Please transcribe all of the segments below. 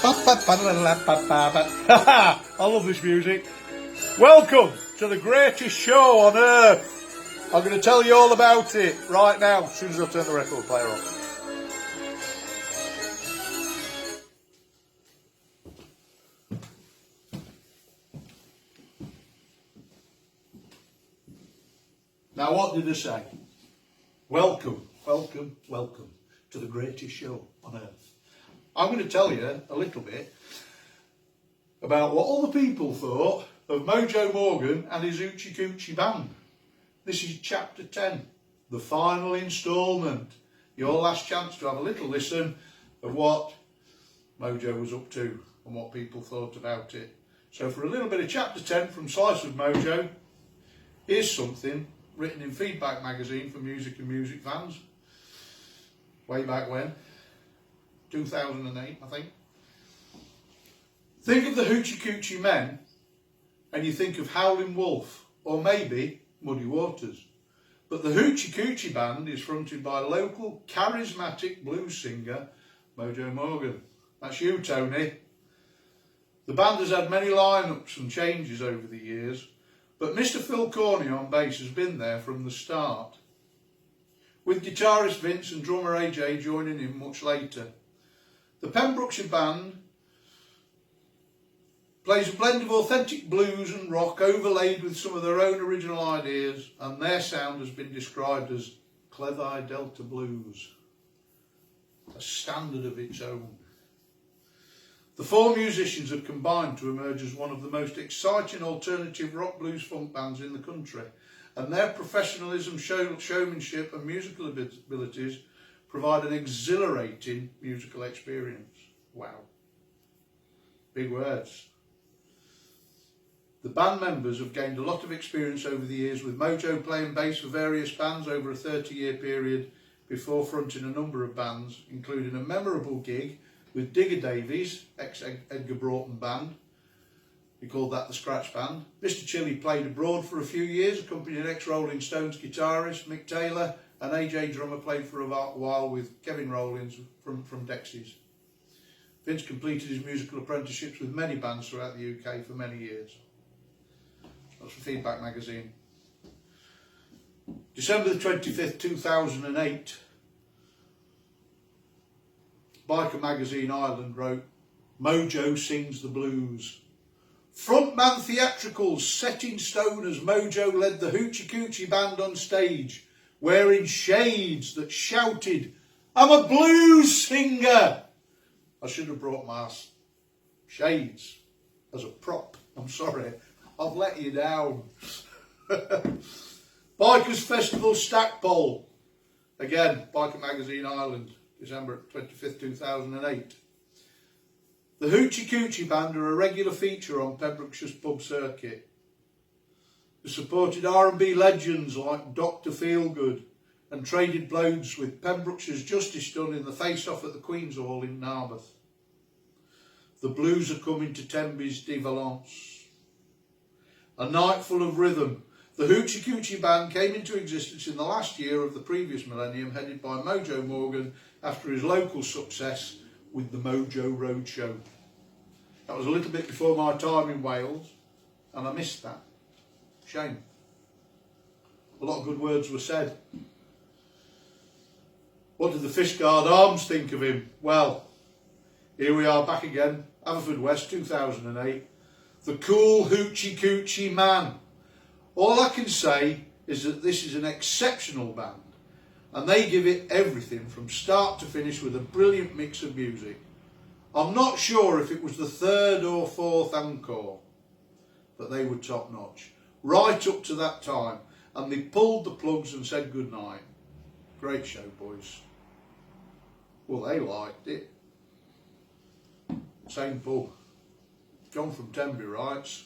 I love this music. Welcome to the greatest show on earth. I'm going to tell you all about it right now as soon as I turn the record player on. Now, what did I say? Welcome, welcome, welcome to the greatest show on earth. I'm going to tell you a little bit about what other people thought of Mojo Morgan and his Hoochie Coochie Band. This is chapter 10, the final instalment. Your last chance to have a little listen of what Mojo was up to and what people thought about it. So for a little bit of chapter 10 from Slice of Mojo, here's something written in Feedback magazine for music and music fans, way back when, 2008 I think. Think of the Hoochie Coochie Men and you think of Howlin' Wolf or maybe Muddy Waters. But the Hoochie Coochie Band is fronted by local charismatic blues singer Mojo Morgan. That's you, Tony. The band has had many lineups and changes over the years, but Mr. Phil Corney on bass has been there from the start, with guitarist Vince and drummer AJ joining in much later. The Pembrokeshire Band plays a blend of authentic blues and rock overlaid with some of their own original ideas, and their sound has been described as Clevi Delta Blues, a standard of its own. The four musicians have combined to emerge as one of the most exciting alternative rock blues funk bands in the country, and their professionalism, showmanship and musical abilities provide an exhilarating musical experience. Wow. Big words. The band members have gained a lot of experience over the years, with Mojo playing bass for various bands over a 30-year period before fronting a number of bands, including a memorable gig with Digger Davies, ex-Edgar Broughton band. He called that the Scratch Band. Mr. Chili played abroad for a few years, accompanying ex-Rolling Stones guitarist Mick Taylor, and AJ Drummer played for a while with Kevin Rollins from Dexys. Vince completed his musical apprenticeships with many bands throughout the UK for many years. That's from Feedback magazine. December the 25th, 2008. Biker Magazine Ireland wrote, Mojo sings the blues. Frontman theatricals set in stone as Mojo led the Hoochie Coochie Band on stage, wearing shades that shouted, I'm a blues singer. I should have brought my shades as a prop. I'm sorry, I've let you down. Bikers Festival Stackpole. Again, Biker Magazine Ireland, December 25th, 2008. The Hoochie Coochie Band are a regular feature on Pembrokeshire's pub circuit. They supported R&B legends like Dr. Feelgood and traded blows with Pembrokeshire's Justice done in the face-off at the Queen's Hall in Narberth. The blues are coming to Tenby's de Valence. A night full of rhythm. The Hoochie Coochie Band came into existence in the last year of the previous millennium, headed by Mojo Morgan after his local success with the Mojo Roadshow. That was a little bit before my time in Wales, and I missed that. Shame. A lot of good words were said. What did the Fishguard Arms think of him? Well, here we are back again, Haverfordwest 2008. The cool Hoochie Coochie Man. All I can say is that this is an exceptional band, and they give it everything from start to finish with a brilliant mix of music. I'm not sure if it was the third or fourth encore, but they were top notch right up to that time, and they pulled the plugs and said goodnight. Great show, boys. Well, they liked it. Same pub. John from Tenby writes,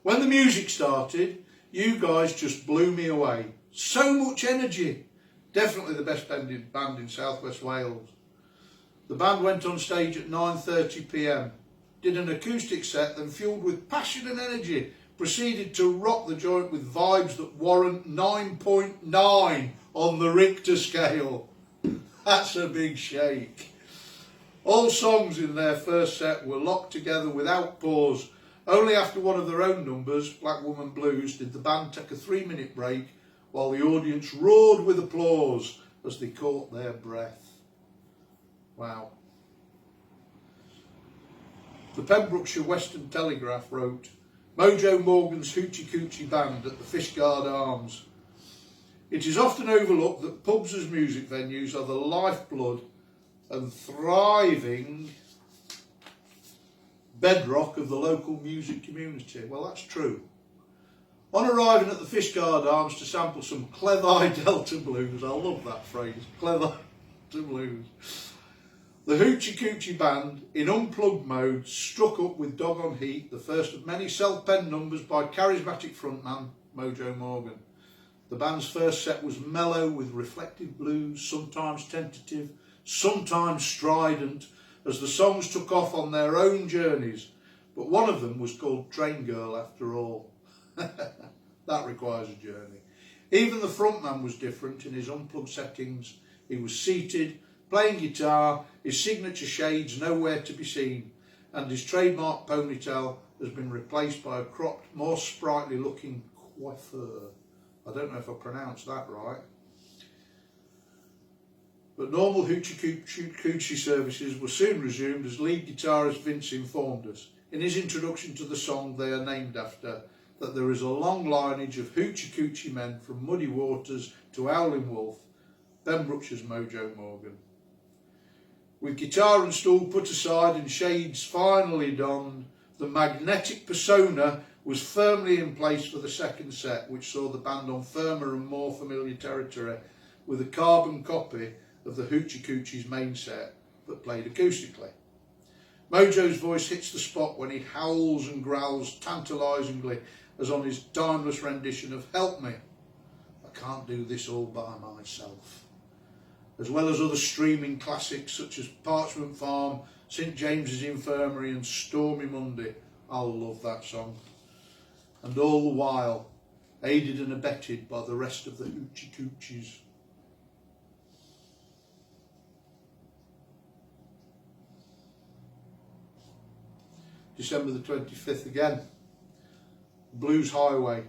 when the music started, you guys just blew me away. So much energy. Definitely the best band in South West Wales. The band went on stage at 9:30 p.m, did an acoustic set, then fueled with passion and energy, proceeded to rock the joint with vibes that warrant 9.9 on the Richter scale. That's a big shake. All songs in their first set were locked together without pause. Only after one of their own numbers, Black Woman Blues, did the band take a 3-minute break while the audience roared with applause as they caught their breath. Wow. The Pembrokeshire Western Telegraph wrote, Mojo Morgan's Hoochie Coochie Band at the Fishguard Arms. It is often overlooked that pubs as music venues are the lifeblood and thriving bedrock of the local music community. Well, that's true. On arriving at the Fishguard Arms to sample some Clevi Delta Blues, I love that phrase, Clevi Delta Blues, the Hoochie Coochie Band, in unplugged mode, struck up with Dog on Heat, the first of many self-penned numbers by charismatic frontman Mojo Morgan. The band's first set was mellow with reflective blues, sometimes tentative, sometimes strident, as the songs took off on their own journeys, but one of them was called Train Girl after all. That requires a journey. Even the frontman was different in his unplugged settings. He was seated, playing guitar, his signature shades nowhere to be seen, and his trademark ponytail has been replaced by a cropped, more sprightly looking coiffure. I don't know if I pronounced that right. But normal Hoochie Coochie services were soon resumed as lead guitarist Vince informed us, in his introduction to the song they are named after, that there is a long lineage of Hoochie Coochie men from Muddy Waters to Howling Wolf, Pembrokeshire's Mojo Morgan. With guitar and stool put aside and shades finally donned, the magnetic persona was firmly in place for the second set, which saw the band on firmer and more familiar territory, with a carbon copy of the Hoochie Coochie's main set, but played acoustically. Mojo's voice hits the spot when he howls and growls tantalisingly, as on his timeless rendition of Help Me, I Can't Do This All By Myself, as well as other streaming classics such as Parchment Farm, St James's Infirmary and Stormy Monday. I'll love that song. And all the while, aided and abetted by the rest of the Hoochie Coochies. December the 25th again. Blues Highway.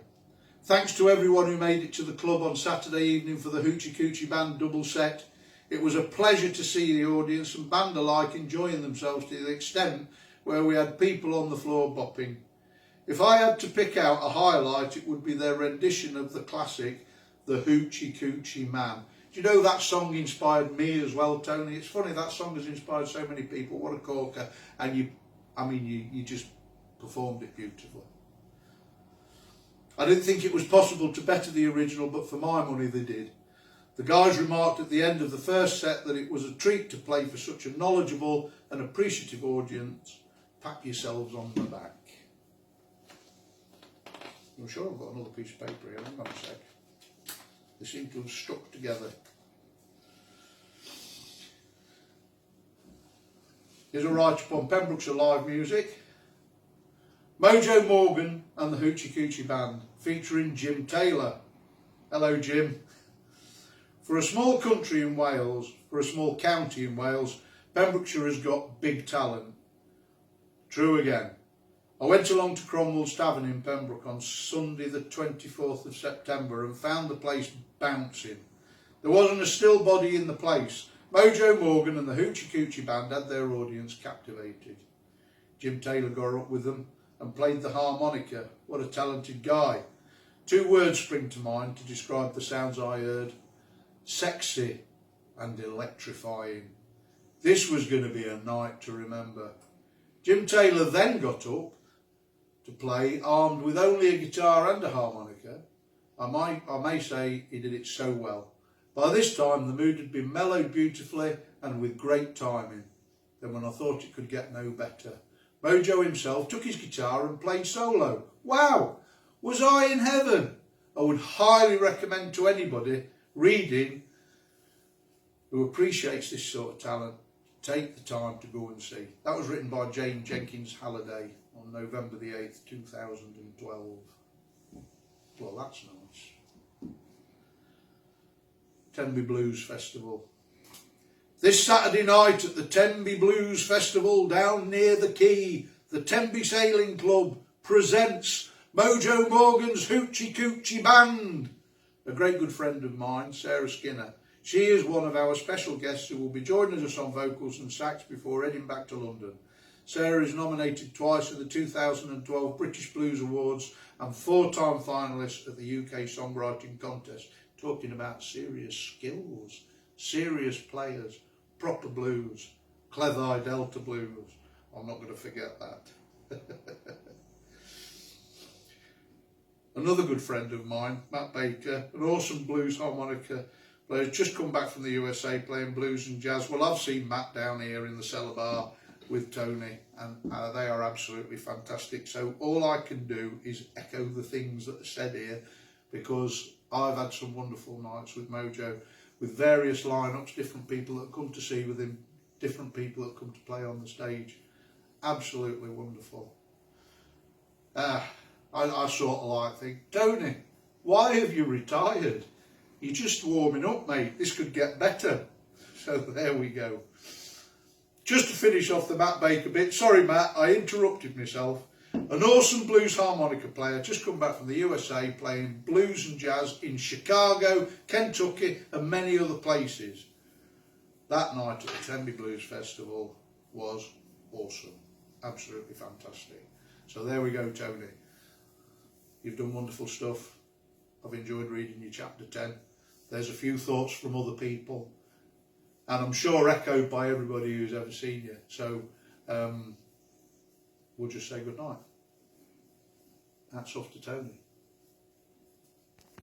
Thanks to everyone who made it to the club on Saturday evening for the Hoochie Coochie Band double set. It was a pleasure to see the audience and band alike enjoying themselves to the extent where we had people on the floor bopping. If I had to pick out a highlight, it would be their rendition of the classic, The Hoochie Coochie Man. Do you know that song inspired me as well, Tony? It's funny, that song has inspired so many people. What a corker. And you just performed it beautifully. I didn't think it was possible to better the original, but for my money they did. The guys remarked at the end of the first set that it was a treat to play for such a knowledgeable and appreciative audience. Pat yourselves on the back. I'm sure I've got another piece of paper here, hang on a sec. They seem to have stuck together. Here's a write-up on Pembrokeshire live music. Mojo Morgan and the Hoochie Coochie Band, featuring Jim Taylor. Hello, Jim. For a small country in Wales, for a small county in Wales, Pembrokeshire has got big talent. True again. I went along to Cromwell's Tavern in Pembroke on Sunday the 24th of September and found the place bouncing. There wasn't a still body in the place. Mojo Morgan and the Hoochie Coochie Band had their audience captivated. Jim Taylor got up with them and played the harmonica. What a talented guy. 2 words spring to mind to describe the sounds I heard. Sexy and electrifying. This was going to be a night to remember. Jim Taylor then got up to play, armed with only a guitar and a harmonica. I may say he did it so well. By this time the mood had been mellowed beautifully and with great timing. Then when I thought it could get no better, Mojo himself took his guitar and played solo. Wow! Was I in heaven? I would highly recommend to anybody reading who appreciates this sort of talent, take the time to go and see. That was written by Jane Jenkins Halliday on November the 8th, 2012. Well, that's nice. Tenby Blues Festival. This Saturday night at the Tenby Blues Festival down near the quay, the Tenby Sailing Club presents Mojo Morgan's Hoochie Coochie Band. A great good friend of mine, Sarah Skinner. She is one of our special guests who will be joining us on vocals and sax before heading back to London. Sarah is nominated twice in the 2012 British Blues Awards and 4-time finalist at the UK Songwriting Contest. Talking about serious skills, serious players, proper blues, Clevi Delta blues. I'm not going to forget that. Another good friend of mine, Matt Baker, an awesome blues harmonica player, just come back from the USA playing blues and jazz. Well, I've seen Matt down here in the Cellar Bar with Tony, and they are absolutely fantastic. So all I can do is echo the things that are said here, because I've had some wonderful nights with Mojo, with various lineups, different people that come to see with him, different people that come to play on the stage. Absolutely wonderful. I sort of like think, Tony, why have you retired? You're just warming up, mate. This could get better. So there we go. Just to finish off the Matt Baker bit, sorry Matt, I interrupted myself. An awesome blues harmonica player, just come back from the USA playing blues and jazz in Chicago, Kentucky and many other places. That night at the Tenby Blues Festival was awesome, absolutely fantastic. So there we go, Tony. You've done wonderful stuff. I've enjoyed reading your chapter 10. There's a few thoughts from other people, and I'm sure echoed by everybody who's ever seen you. So we'll just say good night. Hats off to Tony.